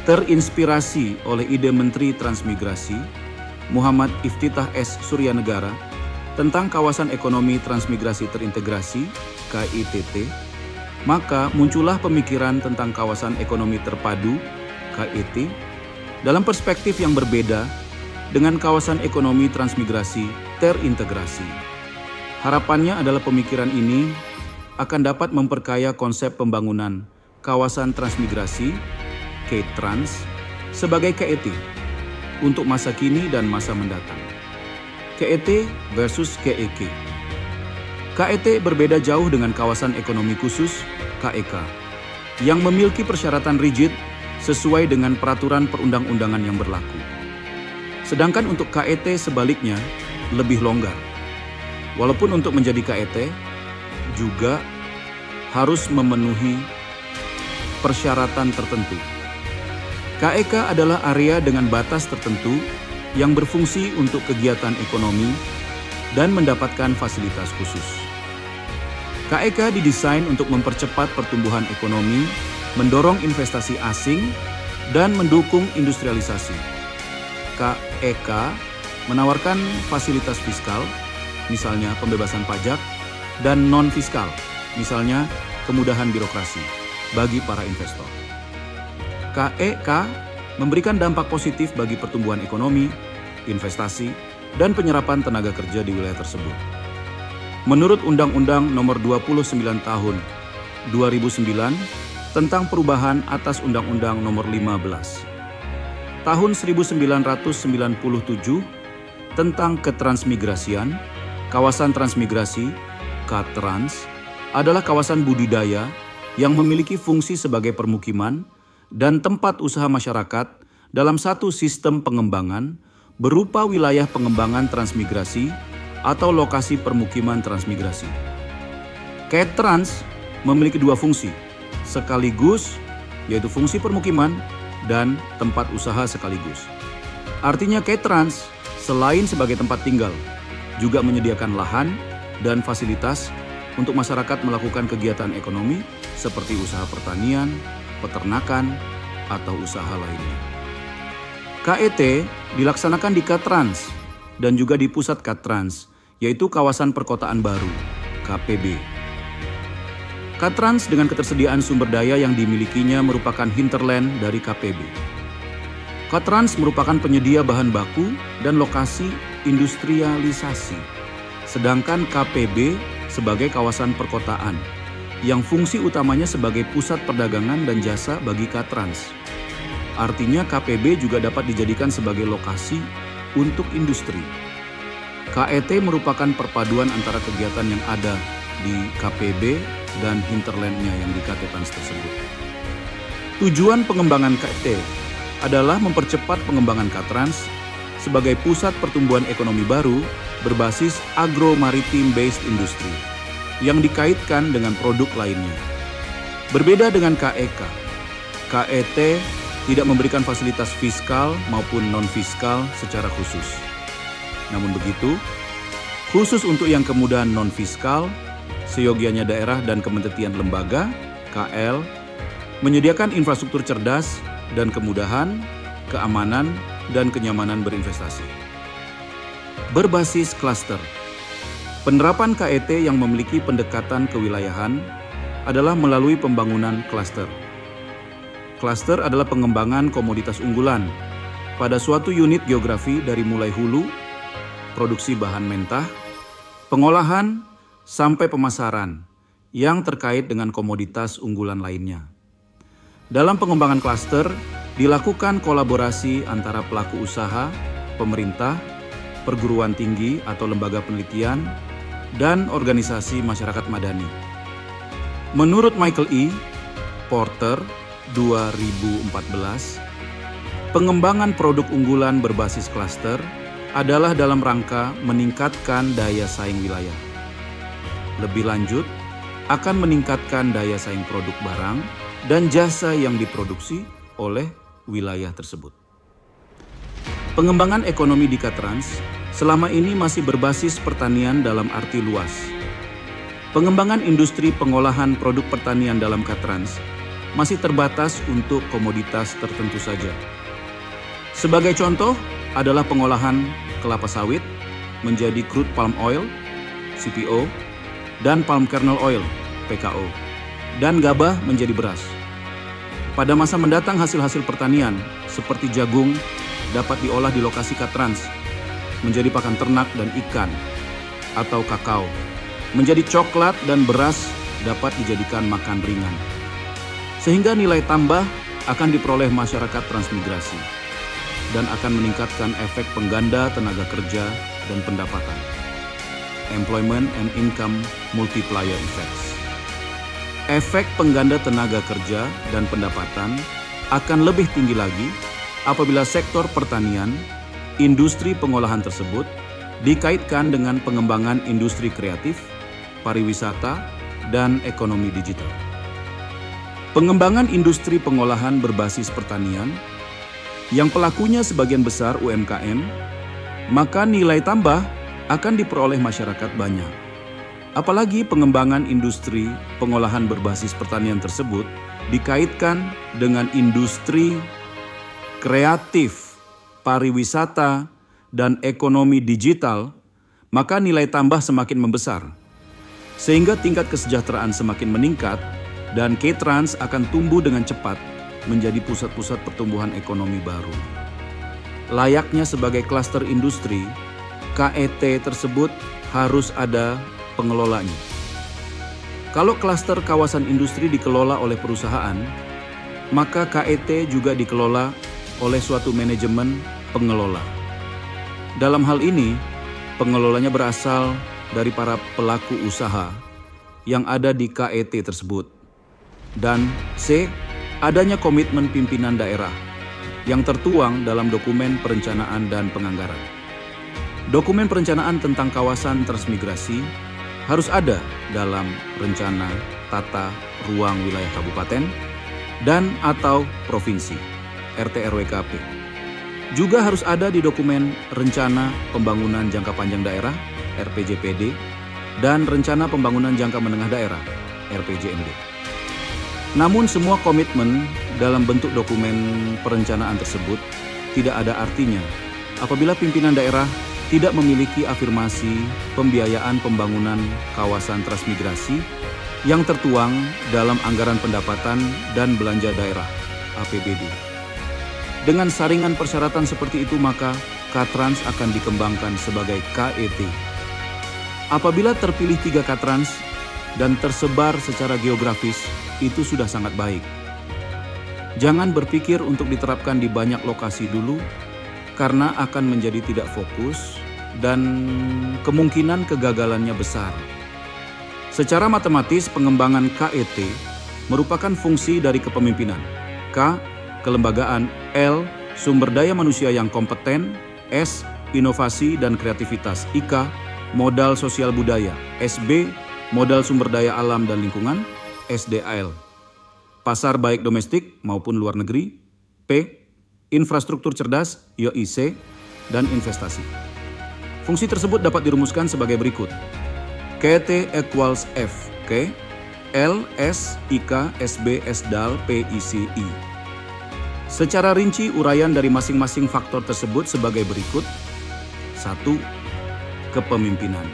terinspirasi oleh ide Menteri Transmigrasi Muhammad Iftitah S. Suryanegara tentang Kawasan Ekonomi Transmigrasi Terintegrasi (KITT), maka muncullah pemikiran tentang Kawasan Ekonomi Terpadu (KET) dalam perspektif yang berbeda dengan Kawasan Ekonomi Transmigrasi Terintegrasi. Harapannya adalah pemikiran ini akan dapat memperkaya konsep pembangunan kawasan transmigrasi (KTrans) sebagai KET untuk masa kini dan masa mendatang. KET versus KEK. KET berbeda jauh dengan kawasan ekonomi khusus (KEK) yang memiliki persyaratan rigid sesuai dengan peraturan perundang-undangan yang berlaku. Sedangkan untuk KET sebaliknya lebih longgar. Walaupun untuk menjadi KET juga harus memenuhi persyaratan tertentu. KEK adalah area dengan batas tertentu yang berfungsi untuk kegiatan ekonomi dan mendapatkan fasilitas khusus. KEK didesain untuk mempercepat pertumbuhan ekonomi, mendorong investasi asing, dan mendukung industrialisasi. KEK menawarkan fasilitas fiskal, misalnya pembebasan pajak, dan non-fiskal, misalnya kemudahan birokrasi bagi para investor. KEK memberikan dampak positif bagi pertumbuhan ekonomi, investasi, dan penyerapan tenaga kerja di wilayah tersebut. Menurut Undang-Undang Nomor 29 Tahun 2009 tentang perubahan atas Undang-Undang Nomor 15 Tahun 1997 tentang ketransmigrasian, kawasan transmigrasi (KTrans) adalah kawasan budidaya yang memiliki fungsi sebagai permukiman dan tempat usaha masyarakat dalam satu sistem pengembangan berupa wilayah pengembangan transmigrasi atau lokasi permukiman transmigrasi. KTrans memiliki dua fungsi, sekaligus yaitu fungsi permukiman dan tempat usaha sekaligus. Artinya KTrans selain sebagai tempat tinggal, juga menyediakan lahan dan fasilitas untuk masyarakat melakukan kegiatan ekonomi seperti usaha pertanian, peternakan, atau usaha lainnya. KET dilaksanakan di KTrans dan juga di pusat KTrans, yaitu Kawasan Perkotaan Baru, KPB. KTrans dengan ketersediaan sumber daya yang dimilikinya merupakan hinterland dari KPB. KTrans merupakan penyedia bahan baku dan lokasi industrialisasi, sedangkan KPB sebagai kawasan perkotaan yang fungsi utamanya sebagai pusat perdagangan dan jasa bagi KTrans. Artinya KPB juga dapat dijadikan sebagai lokasi untuk industri. KET merupakan perpaduan antara kegiatan yang ada di KPB dan hinterlandnya yang di KTrans tersebut. Tujuan pengembangan KET adalah mempercepat pengembangan KTrans sebagai pusat pertumbuhan ekonomi baru berbasis agro-maritim based industry yang dikaitkan dengan produk lainnya. Berbeda dengan KEK, KET tidak memberikan fasilitas fiskal maupun non-fiskal secara khusus. Namun begitu, khusus untuk yang kemudahan non-fiskal, seyogianya daerah dan kementerian lembaga, KL, menyediakan infrastruktur cerdas dan kemudahan, keamanan, dan kenyamanan berinvestasi. Berbasis klaster. Penerapan KET yang memiliki pendekatan kewilayahan adalah melalui pembangunan klaster. Klaster adalah pengembangan komoditas unggulan pada suatu unit geografi dari mulai hulu, produksi bahan mentah, pengolahan, sampai pemasaran yang terkait dengan komoditas unggulan lainnya. Dalam pengembangan klaster, dilakukan kolaborasi antara pelaku usaha, pemerintah, perguruan tinggi atau lembaga penelitian, dan organisasi masyarakat madani. Menurut Michael E. Porter 2014, pengembangan produk unggulan berbasis klaster adalah dalam rangka meningkatkan daya saing wilayah. Lebih lanjut, akan meningkatkan daya saing produk barang dan jasa yang diproduksi oleh wilayah tersebut. Pengembangan ekonomi di KTrans selama ini masih berbasis pertanian dalam arti luas. Pengembangan industri pengolahan produk pertanian dalam KTrans masih terbatas untuk komoditas tertentu saja. Sebagai contoh adalah pengolahan kelapa sawit menjadi crude palm oil, CPO, dan palm kernel oil, PKO, dan gabah menjadi beras. Pada masa mendatang hasil-hasil pertanian seperti jagung dapat diolah di lokasi Katrans menjadi pakan ternak dan ikan, atau kakao, menjadi coklat dan beras dapat dijadikan makan ringan. Sehingga nilai tambah akan diperoleh masyarakat transmigrasi dan akan meningkatkan efek pengganda tenaga kerja dan pendapatan. Employment and Income Multiplier Effects. Efek pengganda tenaga kerja dan pendapatan akan lebih tinggi lagi apabila sektor pertanian, industri pengolahan tersebut dikaitkan dengan pengembangan industri kreatif, pariwisata, dan ekonomi digital. Pengembangan industri pengolahan berbasis pertanian yang pelakunya sebagian besar UMKM, maka nilai tambah akan diperoleh masyarakat banyak. Apalagi pengembangan industri pengolahan berbasis pertanian tersebut dikaitkan dengan industri kreatif, pariwisata, dan ekonomi digital, maka nilai tambah semakin membesar. Sehingga tingkat kesejahteraan semakin meningkat dan K-Trans akan tumbuh dengan cepat menjadi pusat-pusat pertumbuhan ekonomi baru. Layaknya sebagai klaster industri, KET tersebut harus ada pengelolanya. Kalau klaster kawasan industri dikelola oleh perusahaan, maka KET juga dikelola oleh suatu manajemen pengelola. Dalam hal ini, pengelolanya berasal dari para pelaku usaha yang ada di KET tersebut. Dan C, adanya komitmen pimpinan daerah yang tertuang dalam dokumen perencanaan dan penganggaran. Dokumen perencanaan tentang kawasan transmigrasi harus ada dalam rencana tata ruang wilayah kabupaten dan atau provinsi, RT/RW/KP. Juga harus ada di dokumen rencana pembangunan jangka panjang daerah, RPJPD, dan rencana pembangunan jangka menengah daerah, RPJMD. Namun semua komitmen dalam bentuk dokumen perencanaan tersebut tidak ada artinya apabila pimpinan daerah tidak memiliki afirmasi pembiayaan pembangunan kawasan transmigrasi yang tertuang dalam anggaran pendapatan dan belanja daerah, APBD. Dengan saringan persyaratan seperti itu, maka K-Trans akan dikembangkan sebagai KET. Apabila terpilih 3 K-Trans dan tersebar secara geografis, itu sudah sangat baik. Jangan berpikir untuk diterapkan di banyak lokasi dulu, karena akan menjadi tidak fokus dan kemungkinan kegagalannya besar. Secara matematis, pengembangan KET merupakan fungsi dari kepemimpinan. K, kelembagaan. L, sumber daya manusia yang kompeten. S, inovasi dan kreativitas. IK, modal sosial budaya. SB, modal sumber daya alam dan lingkungan. SDAL, pasar baik domestik maupun luar negeri. P, infrastruktur cerdas, YOIC, dan investasi. Fungsi tersebut dapat dirumuskan sebagai berikut. KT equals F, K, L, S, IK, SB, SDAL, PICI. Secara rinci uraian dari masing-masing faktor tersebut sebagai berikut. 1. Kepemimpinan.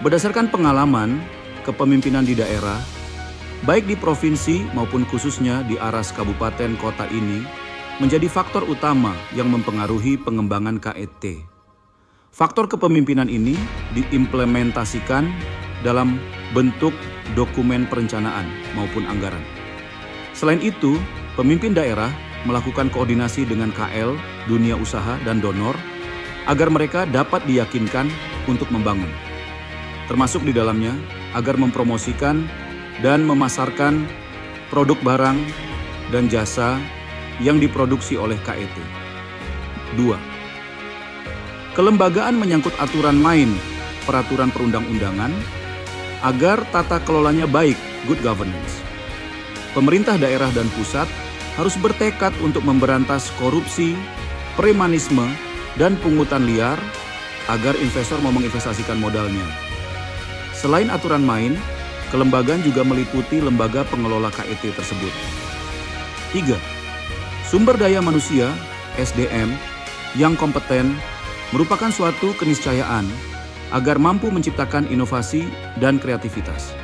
Berdasarkan pengalaman, kepemimpinan di daerah, baik di provinsi maupun khususnya di aras kabupaten kota ini, menjadi faktor utama yang mempengaruhi pengembangan KET. Faktor kepemimpinan ini diimplementasikan dalam bentuk dokumen perencanaan maupun anggaran. Selain itu, pemimpin daerah melakukan koordinasi dengan KL, dunia usaha, dan donor agar mereka dapat diyakinkan untuk membangun. Termasuk di dalamnya agar mempromosikan dan memasarkan produk barang dan jasa yang diproduksi oleh KET. 2. Kelembagaan menyangkut aturan main peraturan perundang-undangan agar tata kelolanya baik, good governance. Pemerintah daerah dan pusat harus bertekad untuk memberantas korupsi, premanisme, dan pungutan liar agar investor mau menginvestasikan modalnya. Selain aturan main, Kelembagaan juga meliputi lembaga pengelola KET tersebut. 3. Sumber daya manusia (SDM) yang kompeten merupakan suatu keniscayaan agar mampu menciptakan inovasi dan kreativitas.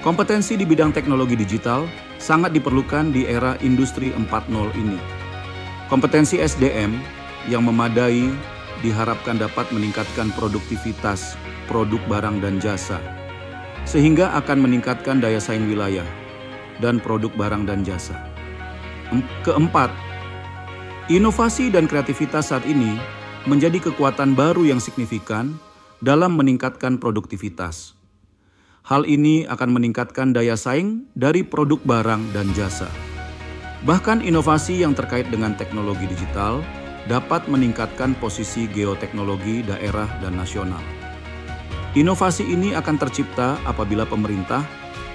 Kompetensi di bidang teknologi digital sangat diperlukan di era industri 4.0 ini. Kompetensi SDM yang memadai diharapkan dapat meningkatkan produktivitas produk barang dan jasa, sehingga akan meningkatkan daya saing wilayah dan produk barang dan jasa. Keempat, inovasi dan kreativitas saat ini menjadi kekuatan baru yang signifikan dalam meningkatkan produktivitas. Hal ini akan meningkatkan daya saing dari produk barang dan jasa. Bahkan inovasi yang terkait dengan teknologi digital dapat meningkatkan posisi geoteknologi daerah dan nasional. Inovasi ini akan tercipta apabila pemerintah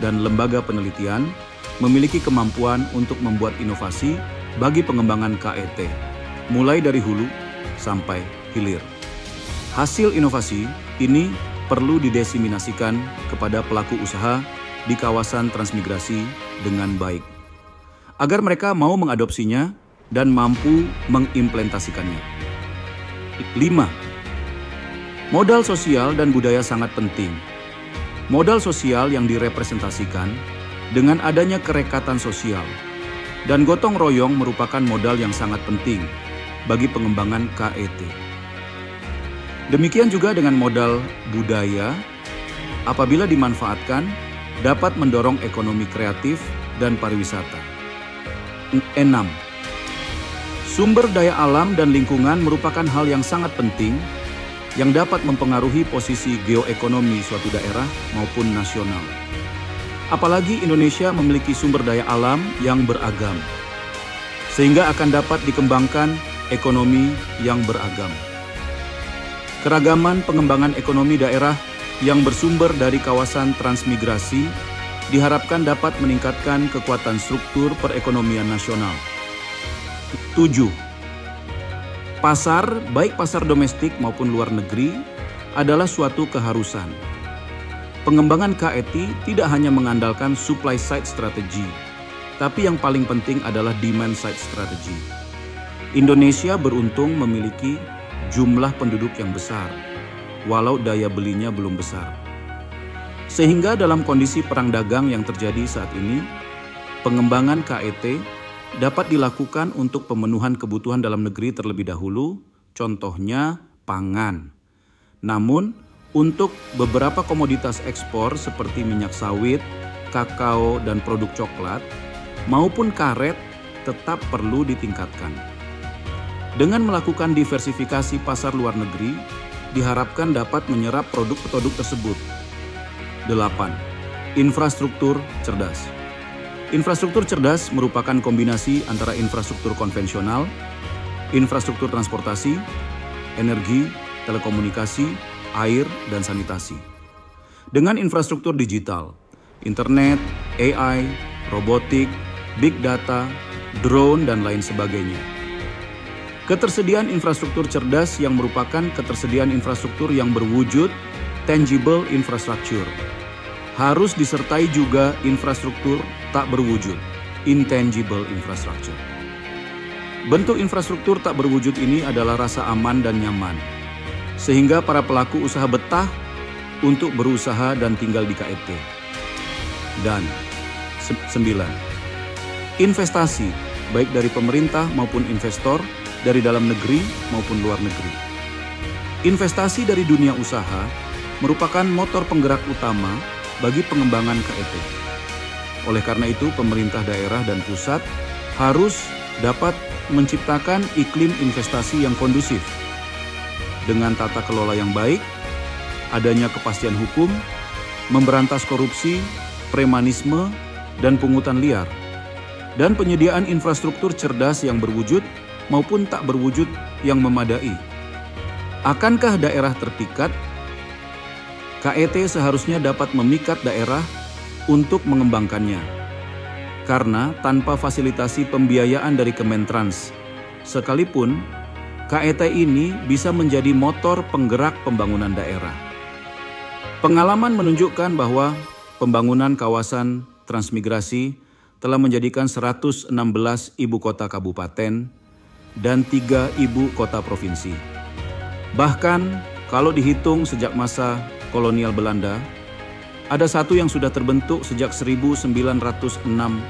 dan lembaga penelitian memiliki kemampuan untuk membuat inovasi bagi pengembangan KET, mulai dari hulu sampai hilir. Hasil inovasi ini perlu didesiminasikan kepada pelaku usaha di kawasan transmigrasi dengan baik, agar mereka mau mengadopsinya dan mampu mengimplementasikannya. 5. Modal sosial dan budaya sangat penting. Modal sosial yang direpresentasikan dengan adanya kerekatan sosial dan gotong royong merupakan modal yang sangat penting bagi pengembangan KET. Demikian juga dengan modal budaya, apabila dimanfaatkan, dapat mendorong ekonomi kreatif dan pariwisata. 6. Sumber daya alam dan lingkungan merupakan hal yang sangat penting yang dapat mempengaruhi posisi geoekonomi suatu daerah maupun nasional. Apalagi Indonesia memiliki sumber daya alam yang beragam, sehingga akan dapat dikembangkan ekonomi yang beragam. Keragaman pengembangan ekonomi daerah yang bersumber dari kawasan transmigrasi diharapkan dapat meningkatkan kekuatan struktur perekonomian nasional. 7. Pasar, baik pasar domestik maupun luar negeri, adalah suatu keharusan. Pengembangan KET tidak hanya mengandalkan supply side strategy, tapi yang paling penting adalah demand side strategy. Indonesia beruntung memiliki jumlah penduduk yang besar, walau daya belinya belum besar. Sehingga dalam kondisi perang dagang yang terjadi saat ini, pengembangan KET dapat dilakukan untuk pemenuhan kebutuhan dalam negeri terlebih dahulu, contohnya pangan. Namun, untuk beberapa komoditas ekspor seperti minyak sawit, kakao, dan produk coklat, maupun karet tetap perlu ditingkatkan. Dengan melakukan diversifikasi pasar luar negeri, diharapkan dapat menyerap produk-produk tersebut. 8. Infrastruktur cerdas. Infrastruktur cerdas merupakan kombinasi antara infrastruktur konvensional, infrastruktur transportasi, energi, telekomunikasi, air, dan sanitasi. Dengan infrastruktur digital, internet, AI, robotik, big data, drone, dan lain sebagainya. Ketersediaan infrastruktur cerdas yang merupakan ketersediaan infrastruktur yang berwujud tangible infrastructure. Harus disertai juga infrastruktur tak berwujud, intangible infrastructure. Bentuk infrastruktur tak berwujud ini adalah rasa aman dan nyaman, sehingga para pelaku usaha betah untuk berusaha dan tinggal di KET. Dan 9. Investasi, baik dari pemerintah maupun investor, dari dalam negeri maupun luar negeri. Investasi dari dunia usaha merupakan motor penggerak utama bagi pengembangan KET. Oleh karena itu, pemerintah daerah dan pusat harus dapat menciptakan iklim investasi yang kondusif dengan tata kelola yang baik, adanya kepastian hukum, memberantas korupsi, premanisme, dan pungutan liar, dan penyediaan infrastruktur cerdas yang berwujud maupun tak berwujud yang memadai. Akankah daerah terpikat? KET seharusnya dapat memikat daerah untuk mengembangkannya. Karena tanpa fasilitasi pembiayaan dari Kementrans, sekalipun KET ini bisa menjadi motor penggerak pembangunan daerah. Pengalaman menunjukkan bahwa pembangunan kawasan transmigrasi telah menjadikan 116 ibu kota kabupaten dan 3 ibu kota provinsi. Bahkan kalau dihitung sejak masa kolonial Belanda, ada satu yang sudah terbentuk sejak 1968,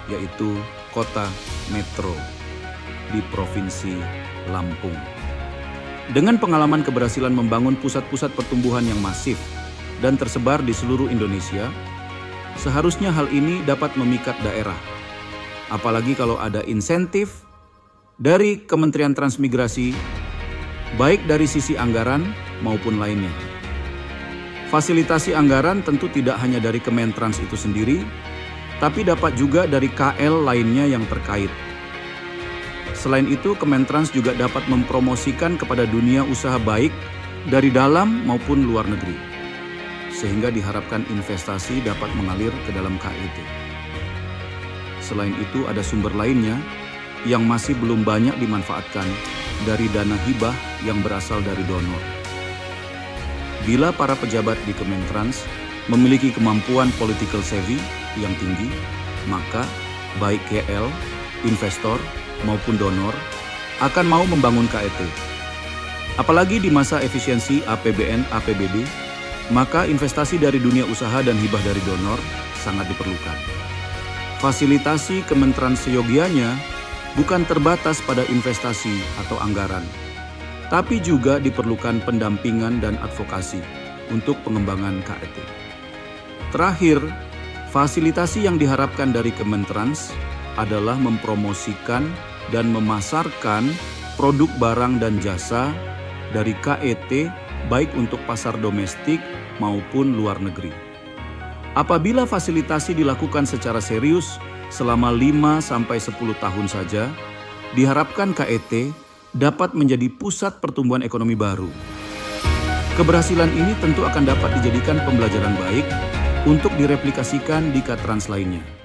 yaitu kota metro di Provinsi Lampung. Dengan pengalaman keberhasilan membangun pusat-pusat pertumbuhan yang masif dan tersebar di seluruh Indonesia, seharusnya hal ini dapat memikat daerah. Apalagi kalau ada insentif dari Kementerian Transmigrasi, baik dari sisi anggaran maupun lainnya. Fasilitasi anggaran tentu tidak hanya dari Kementrans itu sendiri, tapi dapat juga dari KL lainnya yang terkait. Selain itu, Kementrans juga dapat mempromosikan kepada dunia usaha baik dari dalam maupun luar negeri, sehingga diharapkan investasi dapat mengalir ke dalam KET. Selain itu, ada sumber lainnya yang masih belum banyak dimanfaatkan dari dana hibah yang berasal dari donor. Bila para pejabat di Kementrans memiliki kemampuan political savvy yang tinggi, maka baik KL, investor, maupun donor akan mau membangun KET. Apalagi di masa efisiensi APBN, APBD, maka investasi dari dunia usaha dan hibah dari donor sangat diperlukan. Fasilitasi Kementrans seyogianya bukan terbatas pada investasi atau anggaran, tapi juga diperlukan pendampingan dan advokasi untuk pengembangan KET. Terakhir, fasilitasi yang diharapkan dari Kementrans adalah mempromosikan dan memasarkan produk barang dan jasa dari KET baik untuk pasar domestik maupun luar negeri. Apabila fasilitasi dilakukan secara serius selama 5-10 tahun saja, diharapkan KET dapat menjadi pusat pertumbuhan ekonomi baru. Keberhasilan ini tentu akan dapat dijadikan pembelajaran baik untuk direplikasikan di Katrans lainnya.